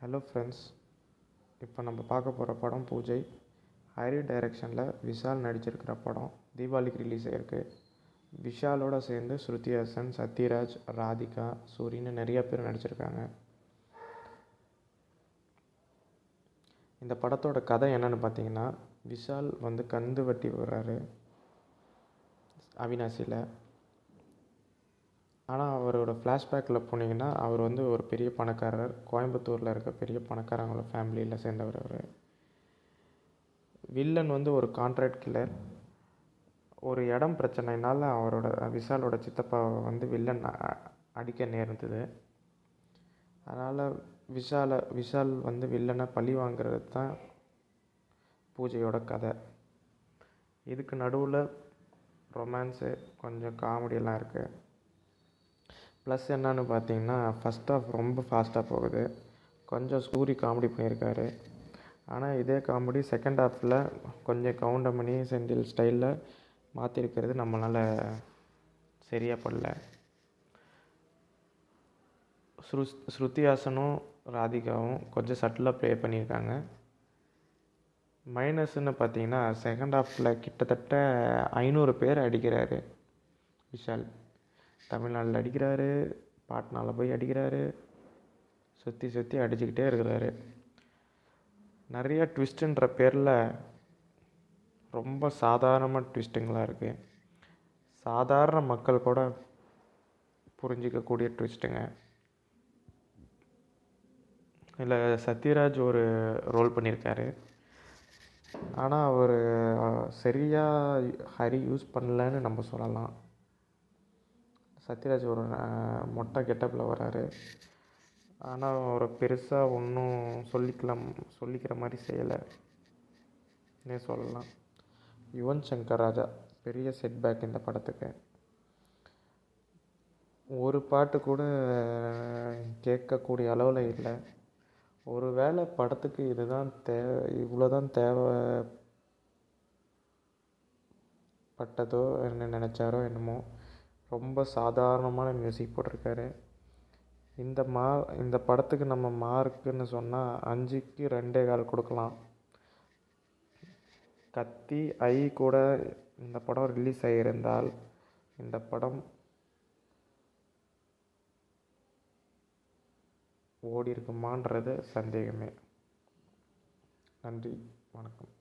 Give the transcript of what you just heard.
Hello friends, இப்போ நம்ம பார்க்க போகிற படம் பூஜை. ஹரி டைரக்ஷனில் விஷால் நடிச்சிருக்கிற படம். தீபாவளிக்கு ரிலீஸ் ஆகிருக்கு. விஷாலோடு சேர்ந்து ஸ்ருதி ஹாசன், சத்யராஜ், ராதிகா, சூரின்னு நிறைய பேர் நடிச்சிருக்காங்க. இந்த படத்தோட கதை என்னென்னு பார்த்தீங்கன்னா, விஷால் கந்து வட்டி வர்றாரு அவினாசியில். ஆனால் அவரோட ஃப்ளாஷ்பேக்கில் போனீங்கன்னா அவர் ஒரு பெரிய பணக்காரர், கோயம்புத்தூரில் இருக்க பெரிய பணக்காரங்களோட ஃபேமிலியில் சேர்ந்தவர். அவர் வில்லன் ஒரு கான்ட்ராக்ட் கில்லர். ஒரு இடம் பிரச்சனைனால விஷாலோட சித்தப்பாவை வில்லன் அடிக்க நேர்ந்தது. அதனால் விஷால் வில்லனை பழி வாங்கிறது தான் பூஜையோட கதை. இதுக்கு நடுவில் ரொமான்ஸு, கொஞ்சம் காமெடியெல்லாம் இருக்குது. ப்ளஸ் என்னன்னு பார்த்தீங்கன்னா, ஃபஸ்ட் ஹாஃப் ரொம்ப ஃபாஸ்ட்டாக போகுது. கொஞ்சம் சூரி காமெடி பண்ணியிருக்காரு. ஆனால் இதே காமெடி செகண்ட் ஹாஃபில் கொஞ்சம் கவுண்டமணி செந்தில் ஸ்டைலில் மாற்றிருக்கிறது நம்மளால் சரியாக படல. ஸ்ருதி ஹாசனும் ராதிகாவும் கொஞ்சம் சட்டிலாக ப்ளே பண்ணியிருக்காங்க. மைனஸ்ன்னு பார்த்தீங்கன்னா, செகண்ட் ஹாஃபில் கிட்டத்தட்ட 500 பேர் அடிக்கிறாரு விஷால். தமிழ்நாட்டில் அடிக்கிறாரு, பாட்னாவில் போய் அடிக்கிறாரு, சுற்றி அடிச்சுக்கிட்டே இருக்கிறாரு. நிறைய ட்விஸ்ட்டுன்ற பேரில் ரொம்ப சாதாரணமாக ட்விஸ்ட்டுங்களாக இருக்குது. சாதாரண மக்கள் கூட புரிஞ்சிக்கக்கூடிய ட்விஸ்ட்டுங்க. இதில் சத்யராஜ் ஒரு ரோல் பண்ணியிருக்காரு. ஆனால் அவர் சரியாக ஹரி யூஸ் பண்ணலன்னு நம்ம சொல்லலாம். சத்யராஜ் ஒரு மொட்டை கெட்டப்பில் வராரு. ஆனால் ஒரு பெருசாக ஒன்றும் சொல்லிக்கிற மாதிரி செய்யலைன்னே சொல்லலாம். யுவன் சங்கர் ராஜா பெரிய செட்பேக் இந்த படத்துக்கு. ஒரு பாட்டு கூட கேட்கக்கூடிய அளவில் இல்லை. ஒரு வேளை படத்துக்கு இவ்வளோதான் தேவைப்பட்டதோ என்ன நினச்சாரோ என்னமோ, ரொம்ப சாதாரணமான மியூசிக் போட்டிருக்காரு. இந்த படத்துக்கு நம்ம மார்க்குன்னு சொன்னால் 5க்கு 2.25 கொடுக்கலாம். கத்தி கூட இந்த படம் ரிலீஸ் ஆகியிருந்தால் இந்த படம் ஓடி இருக்குமான்றது சந்தேகமே. நன்றி, வணக்கம்.